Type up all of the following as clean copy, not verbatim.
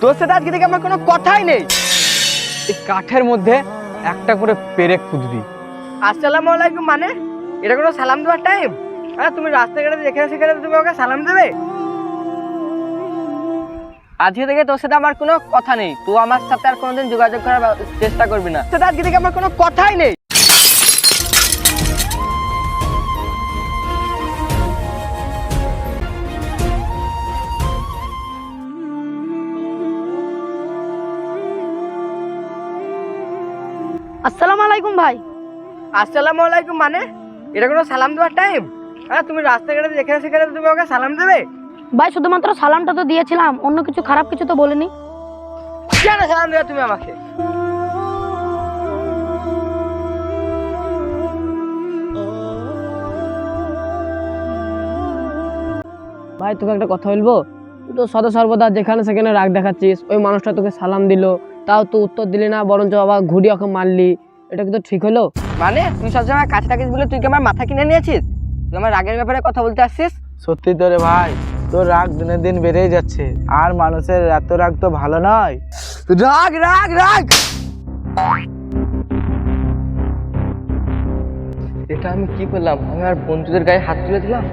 তোর সাথে আজকে থেকে আমার কোনো কথাই নেই। এই কাঠের মধ্যে একটা করে পেরেক পুঁতবি। আসসালামু আলাইকুম মানে এটা কোনো সালাম দেওয়ার টাইম? হ্যাঁ, তুমি রাস্তাঘাটে যেখানে সেখানে তুমি ওকে সালাম দেবে? আজকে থেকে তোর সাথে আমার কোনো কথা নেই। তুই আমার সাথে আর কোনোদিন যোগাযোগ করার চেষ্টা করবি না। তোর সাথে আজকে থেকে আমার কোনো কথাই নেই। আসসালামু আলাইকুম ভাই। আসসালামু আলাইকুম মানে এটা কোনো সালাম দেওয়ার টাইম? হ্যাঁ, তুমি রাস্তাঘাটে যেখানে সেখানে তুমি ওকে সালাম দেবে? ভাই শুধুমাত্র সালামটা তো দিয়েছিলাম, অন্য কিছু খারাপ কিছু তো বলিনি। কেন সালাম দেবে তুমি আমাকে? ভাই তোকে একটা কথা বলবো, তুই তো সদা সর্বদা যেখানে সেখানে রাগ দেখাচ্ছিস। ওই মানুষটা তোকে সালাম দিল, তাও তুই উত্তর দিলি না, বরঞ্চ আবার ঘুরি ওকে মারলি। এটা কি তো ঠিক হলো? মানে তুই সবসময় কাছে থাকিস বলে তুই কি আমার মাথা কিনে নিয়েছিস? তুই আমার রাগের ব্যাপারে কথা বলতে আসছিস? সত্যি তো রে ভাই, তোর রাগ দিনের দিন বেড়েই যাচ্ছে। আর মানুষের এত রাগ তো ভালো নয়। রাগ রাগ রাগ, এটা আমি কি করলাম? আমি আর বন্ধুদের গায়ে হাত তুলে দিলাম।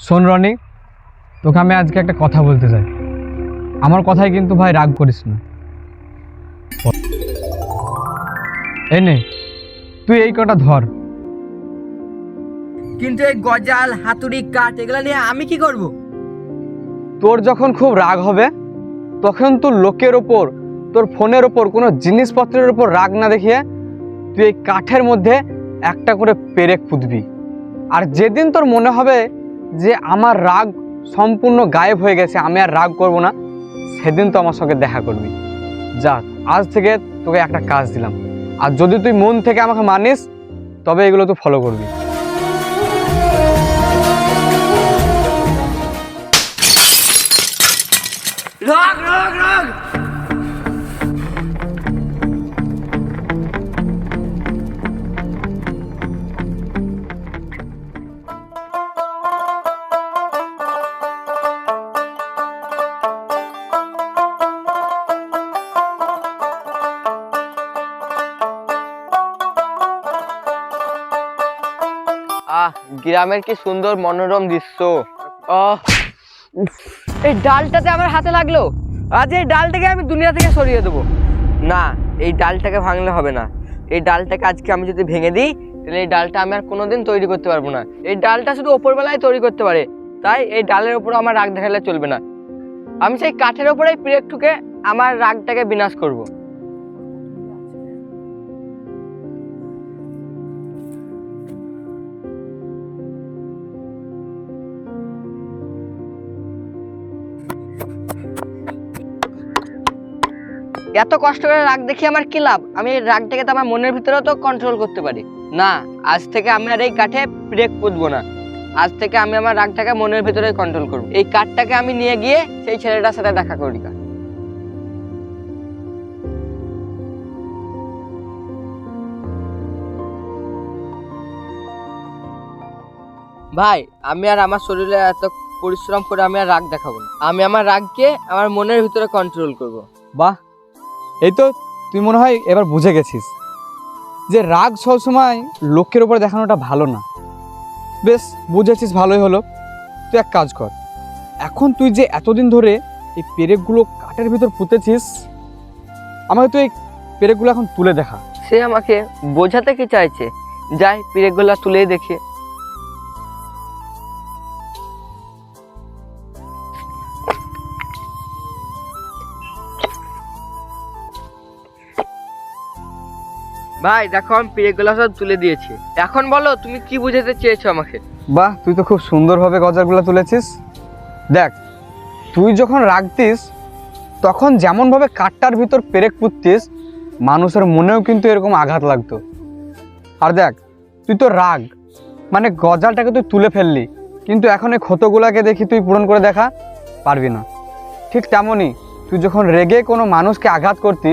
শোন রনি, তোকে আমি আজকে একটা কথা বলতে চাই। আমার কথায় কিন্তু ভাই রাগ করিস না। এই নে, তুই এই কটা ধর। কিন্তু এই গজাল হাতুড়ি কাঠ এগুলা নিয়ে আমি কি করব? তোর যখন খুব রাগ হবে তখন তোর লোকের ওপর, তোর ফোনের ওপর, কোনো জিনিসপত্রের ওপর রাগ না দেখিয়ে তুই এই কাঠের মধ্যে একটা করে পেরেক পুঁতবি। আর যেদিন তোর মনে হবে যে আমার রাগ সম্পূর্ণ গায়েব হয়ে গেছে, আমি আর রাগ করব না, সেদিন তো আমার সঙ্গে দেখা করবি। যা, আজ থেকে তোকে একটা কাজ দিলাম। আর যদি তুই মন থেকে আমাকে মানিস তবে এগুলো তুই ফলো করবি। রাগ রাগ রাগ, গ্রামের কি সুন্দর মনোরম দৃশ্য। এই ডালটাতে আমার হাতে লাগলো। আজ এই ডালটাকে আমি দুনিয়া থেকে সরিয়ে দেবো। না, এই ডালটাকে ভাঙলে হবে না। এই ডালটাকে আজকে আমি যদি ভেঙে দিই তাহলে এই ডালটা আমি আর কোনোদিন তৈরি করতে পারবো না। এই ডালটা শুধু ওপরবেলায় তৈরি করতে পারে, তাই এই ডালের ওপর আমার রাগ দেখালে চলবে না। আমি সেই কাঠের ওপরে পেরেক ঠুকে আমার রাগটাকে বিনাশ করব। এত কষ্ট করে রাগ দেখি আমার কি লাভ? আমি এই রাগটাকে তো আমার মনের ভিতরেও তো কন্ট্রোল করতে পারি। না, আজ থেকে আমি আর এই কাঠে পেরেক পুঁতবো না। আজ থেকে আমি আমার রাগটাকে মনের ভিতরে কন্ট্রোল করবো। এই কাঠটাকে আমি নিয়ে গিয়ে সেই ছেলেটার সাথে দেখা করি। ভাই, আমি আর আমার শরীরে এত পরিশ্রম করে আমি আর রাগ দেখাবো না। আমি আমার রাগকে আমার মনের ভিতরে কন্ট্রোল করব। বাহ, এই তো তুই মনে হয় এবার বুঝে গেছিস যে রাগ সবসময় লোকের উপরে দেখানোটা ভালো না। বেশ, বুঝেছিস, ভালোই হলো। তুই এক কাজ কর, এখন তুই যে এতদিন ধরে এই পেরেকগুলো কাঠের ভিতর পুঁতেছিস, আমাকে তুই এই পেরেকগুলো এখন তুলে দেখা। সে আমাকে বোঝাতে কি চাইছে? যাই পেরেকগুলো তুলেই দেখি। ভাই দেখো, আমি পেরেকগুলো সব তুলে দিয়েছি। এখন বলো তুমি কি বুঝাতে চেয়েছো আমাকে? বাহ, তুই তো খুব সুন্দরভাবে গজারগুলো তুলেছিস। দেখ, তুই যখন রাগতিস তখন যেমনভাবে কাঠটার ভিতর পেরেক পুঁততিস, মানুষের মনেও কিন্তু এরকম আঘাত লাগতো। আর দেখ, তুই তো রাগ মানে গজালটাকে তুই তুলে ফেললি, কিন্তু এখন এই ক্ষতগুলাকে দেখি তুই পূরণ করে দেখা পারবি না। ঠিক তেমনই তুই যখন রেগে কোনো মানুষকে আঘাত করতি,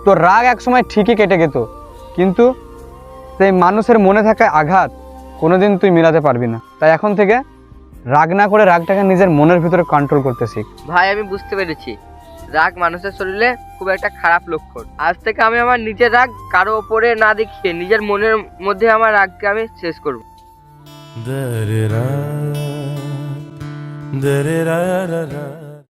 তোর রাগ একসময় ঠিকই কেটে যেত, কিন্তু সেই মানুষের মনে থাকা আঘাত কোনোদিন তুই মেলাতে পারবি না। তাই এখন থেকে রাগ না করে রাগটাকে নিজের মনের ভিতরে কন্ট্রোল করতে শিখ। ভাই আমি বুঝতে পেরেছি রাগ মানুষের শরীরে খুব একটা খারাপ লক্ষণ। আজ থেকে আমি আমার নিজের রাগ কারো ওপরে না দেখিয়ে নিজের মনের মধ্যে আমার রাগকে আমি শেষ করব। Da-da-da, da-da-da-da-da.